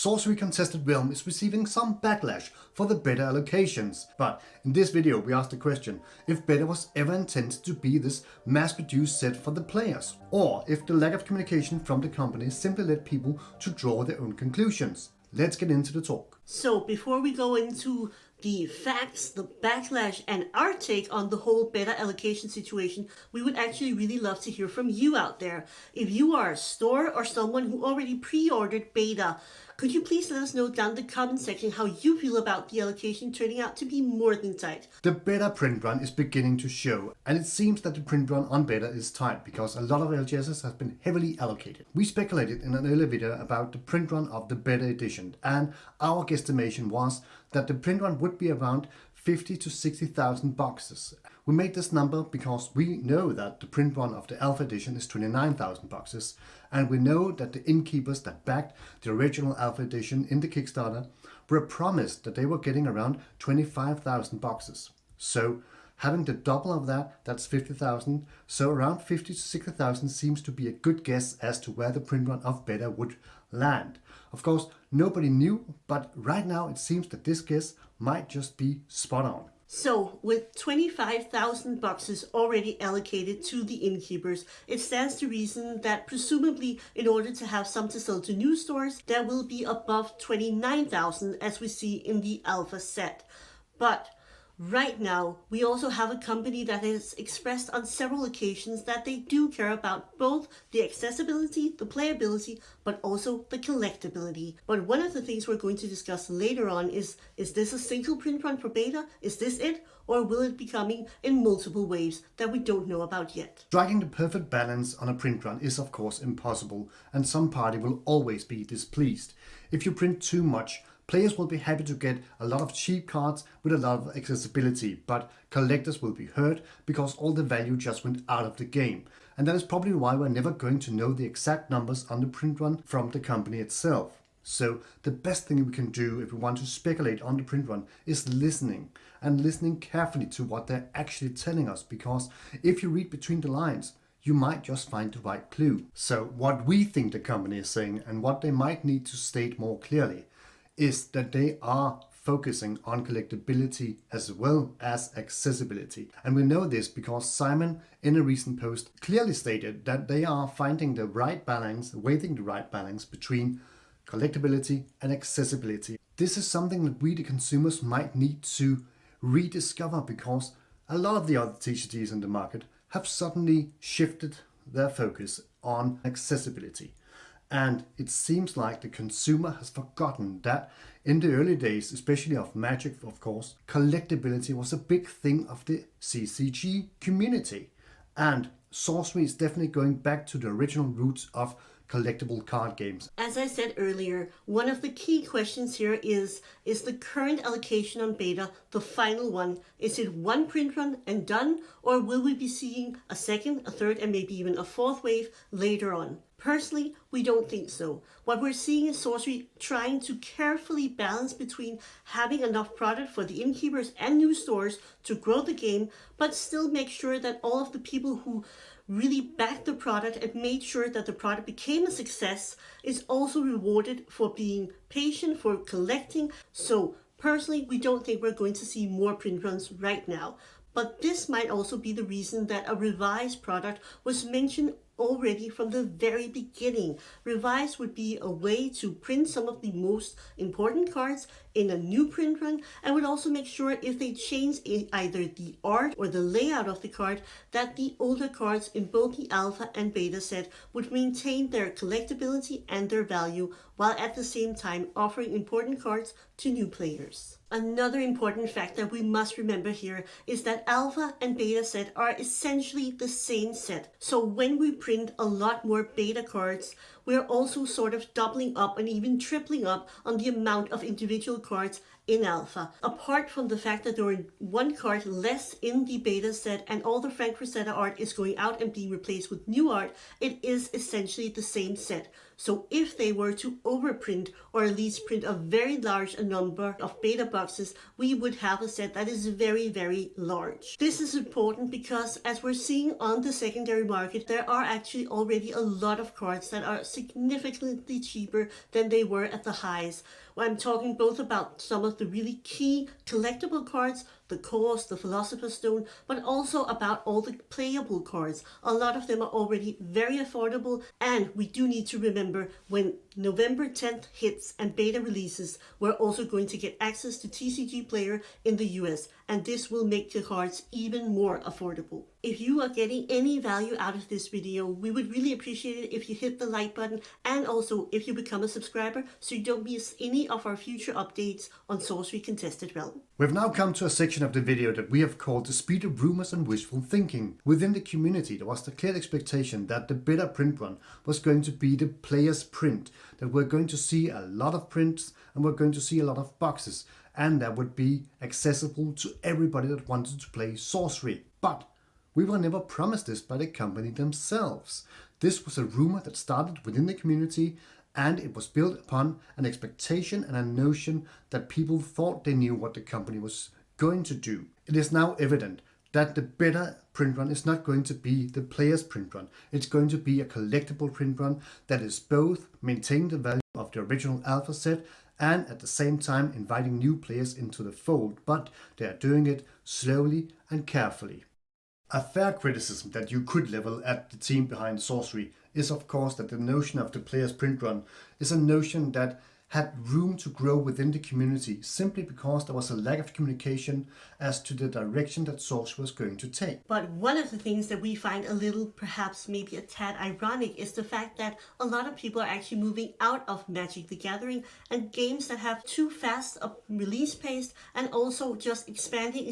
Sorcery Contested Realm is receiving some backlash for the beta allocations. But in this video we asked the question if beta was ever intended to be this mass-produced set for the players, or if the lack of communication from the company simply led people to draw their own conclusions. Let's get into the talk. So before we go into the facts, the backlash, and our take on the whole beta allocation situation, we would actually really love to hear from you out there. If you are a store or someone who already pre-ordered beta, could you please let us know down in the comment section how you feel about the allocation turning out to be more than tight? The beta print run is beginning to show, and it seems that the print run on beta is tight because a lot of LGSs have been heavily allocated. We speculated in an earlier video about the print run of the beta edition, and our guesstimation was that the print run would be around 50 to 60,000 boxes. We made this number because we know that the print run of the Alpha edition is 29,000 boxes, and we know that the Innkeepers that backed the original Alpha edition in the Kickstarter were promised that they were getting around 25,000 boxes. So having the double of that, that's 50,000, so around 50 to 60,000 seems to be a good guess as to where the print run of beta would land. Of course, nobody knew, but right now it seems that this guess might just be spot on. So, with 25,000 boxes already allocated to the Innkeepers, it stands to reason that presumably in order to have some to sell to new stores, there will be above 29,000 as we see in the Alpha set. But right now, we also have a company that has expressed on several occasions that they do care about both the accessibility, the playability, but also the collectability. But one of the things we're going to discuss later on is this a single print run for beta? Is this it? Or will it be coming in multiple waves that we don't know about yet? Striking the perfect balance on a print run is of course impossible, and some party will always be displeased. If you print too much, players will be happy to get a lot of cheap cards with a lot of accessibility, but collectors will be hurt because all the value just went out of the game. And that is probably why we're never going to know the exact numbers on the print run from the company itself. So the best thing we can do if we want to speculate on the print run is listening, and listening carefully to what they're actually telling us, because if you read between the lines, you might just find the right clue. So what we think the company is saying, and what they might need to state more clearly, is that they are focusing on collectibility as well as accessibility. And we know this because Simon, in a recent post, clearly stated that they are finding the right balance, weighing the right balance between collectibility and accessibility. This is something that we, the consumers, might need to rediscover, because a lot of the other TCGs in the market have suddenly shifted their focus on accessibility. And it seems like the consumer has forgotten that in the early days, especially of Magic, of course, collectibility was a big thing of the CCG community. And Sorcery is definitely going back to the original roots of collectible card games. As I said earlier, one of the key questions here is the current allocation on beta the final one? Is it one print run and done, or will we be seeing a second, a third, and maybe even a fourth wave later on? Personally, we don't think so. What we're seeing is Sorcery trying to carefully balance between having enough product for the Innkeepers and new stores to grow the game, but still make sure that all of the people who really backed the product and made sure that the product became a success is also rewarded for being patient, for collecting. So personally, we don't think we're going to see more print runs right now. But this might also be the reason that a revised product was mentioned already from the very beginning. Revised would be a way to print some of the most important cards in a new print run, and would also make sure if they change either the art or the layout of the card, that the older cards in both the Alpha and Beta set would maintain their collectability and their value, while at the same time offering important cards to new players. Another important fact that we must remember here is that Alpha and Beta set are essentially the same set. So when we print a lot more Beta cards, we're also sort of doubling up and even tripling up on the amount of individual cards in Alpha. Apart from the fact that there are one card less in the Beta set and all the Frank Frazetta art is going out and being replaced with new art, it is essentially the same set. So if they were to overprint, or at least print a very large number of Beta boxes, we would have a set that is very, very large. This is important because, as we're seeing on the secondary market, there are actually already a lot of cards that are significantly cheaper than they were at the highs. I'm talking both about some of the really key collectible cards, the cores, the Philosopher's Stone, but also about all the playable cards. A lot of them are already very affordable, and we do need to remember when November 10th hits and beta releases, we're also going to get access to TCG Player in the US, and this will make the cards even more affordable. If you are getting any value out of this video, we would really appreciate it if you hit the like button, and also if you become a subscriber so you don't miss any of our future updates on Sorcery Contested Realm. We've now come to a section of the video that we have called the speed of rumors and wishful thinking. Within the community, there was the clear expectation that the beta print run was going to be the player's print, that we're going to see a lot of prints and we're going to see a lot of boxes, and that would be accessible to everybody that wanted to play sorcery. But we were never promised this by the company themselves. This was a rumor that started within the community, and it was built upon an expectation and a notion that people thought they knew what the company was going to do. It is now evident that the beta print run is not going to be the player's print run. It's going to be a collectible print run that is both maintaining the value of the original alpha set and at the same time inviting new players into the fold, but they are doing it slowly and carefully. A fair criticism that you could level at the team behind Sorcery is of course that the notion of the player's print run is a notion that had room to grow within the community simply because there was a lack of communication as to the direction that Sorcery was going to take. But one of the things that we find a little, perhaps maybe a tad ironic, is the fact that a lot of people are actually moving out of Magic the Gathering and games that have too fast a release pace and also just expanding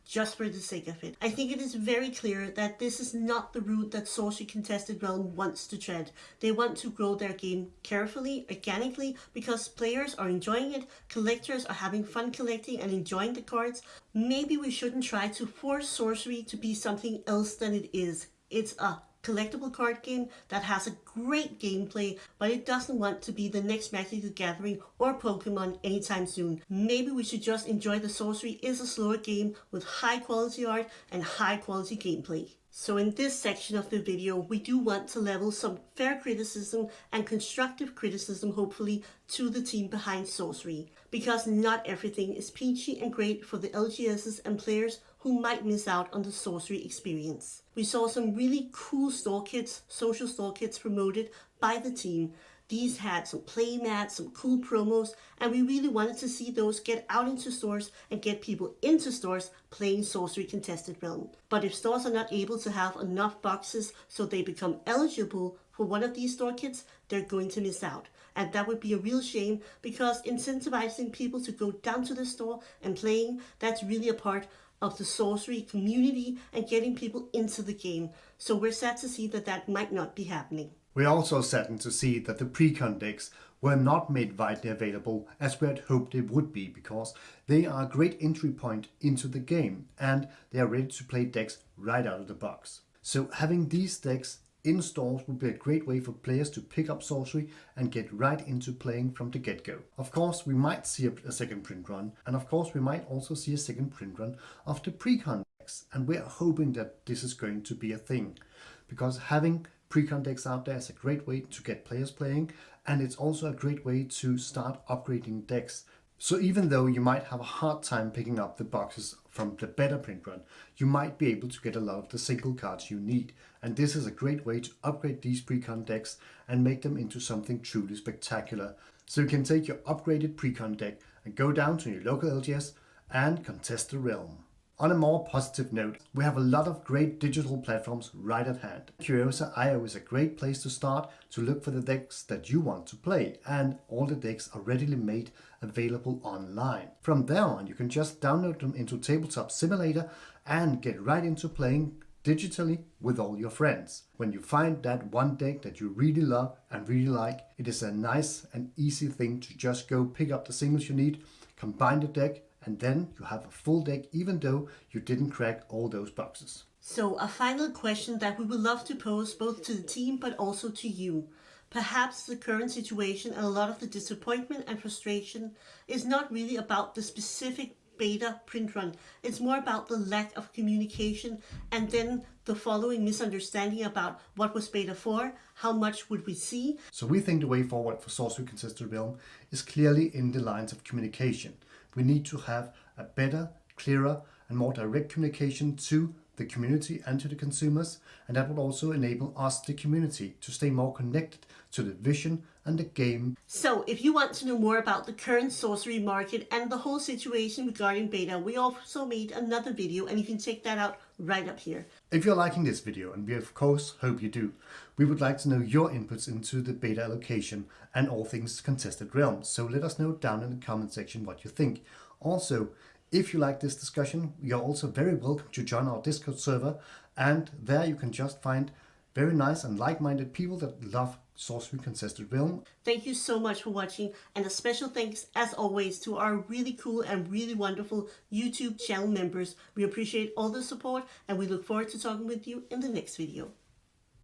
just for the sake of it. I think it is very clear that this is not the route that Sorcery Contested Realm wants to tread. They want to grow their game carefully, organically, because players are enjoying it, collectors are having fun collecting and enjoying the cards. Maybe we shouldn't try to force Sorcery to be something else than it is. It's a collectible card game that has a great gameplay, but it doesn't want to be the next Magic the Gathering or Pokemon anytime soon. Maybe we should just enjoy the Sorcery is a slower game with high quality art and high quality gameplay. So in this section of the video, we do want to level some fair criticism and constructive criticism, hopefully, to the team behind Sorcery, because not everything is peachy and great for the LGSs and players who might miss out on the Sorcery experience. We saw some really cool store kits, social store kits promoted by the team. These had some play mats, some cool promos, and we really wanted to see those get out into stores and get people into stores playing Sorcery Contested Realm. But if stores are not able to have enough boxes so they become eligible for one of these store kits, they're going to miss out. And that would be a real shame, because incentivizing people to go down to the store and playing, that's really a part of the Sorcery community and getting people into the game. So we're sad to see that that might not be happening. We're also saddened to see that the precon decks were not made widely available as we had hoped they would be, because they are a great entry point into the game and they are ready to play decks right out of the box. So having these decks in stores would be a great way for players to pick up Sorcery and get right into playing from the get-go. Of course, we might see a second print run, and of course we might also see a second print run of the precon decks, and we're hoping that this is going to be a thing, because having precon decks out there is a great way to get players playing, and it's also a great way to start upgrading decks. So even though you might have a hard time picking up the boxes from the beta print run, you might be able to get a lot of the single cards you need, and this is a great way to upgrade these precon decks and make them into something truly spectacular. So you can take your upgraded precon deck and go down to your local LGS and contest the realm. On a more positive note, we have a lot of great digital platforms right at hand. Curiosa.io is a great place to start to look for the decks that you want to play, and all the decks are readily made available online. From there on, you can just download them into Tabletop Simulator and get right into playing digitally with all your friends. When you find that one deck that you really love and really like, it is a nice and easy thing to just go pick up the singles you need, combine the deck, and then you have a full deck even though you didn't crack all those boxes. So a final question that we would love to pose both to the team but also to you. Perhaps the current situation and a lot of the disappointment and frustration is not really about the specific beta print run. It's more about the lack of communication and then the following misunderstanding about what was beta for, how much would we see. So we think the way forward for Sorcery Contested Realm is clearly in the lines of communication. We need to have a better, clearer and more direct communication to the community and to the consumers, and that will also enable us, the community, to stay more connected to the vision and the game. So if you want to know more about the current sorcery market and the whole situation regarding beta, we also made another video and you can check that out right up here. If you're liking this video, and we of course hope you do, we would like to know your inputs into the beta allocation and all things Contested Realms. So let us know down in the comment section what you think. Also, if you like this discussion, you're also very welcome to join our Discord server, and there you can just find very nice and like-minded people that love Sorcery Contested Realm. Thank you so much for watching, and a special thanks as always to our really cool and really wonderful YouTube channel members. We appreciate all the support and we look forward to talking with you in the next video.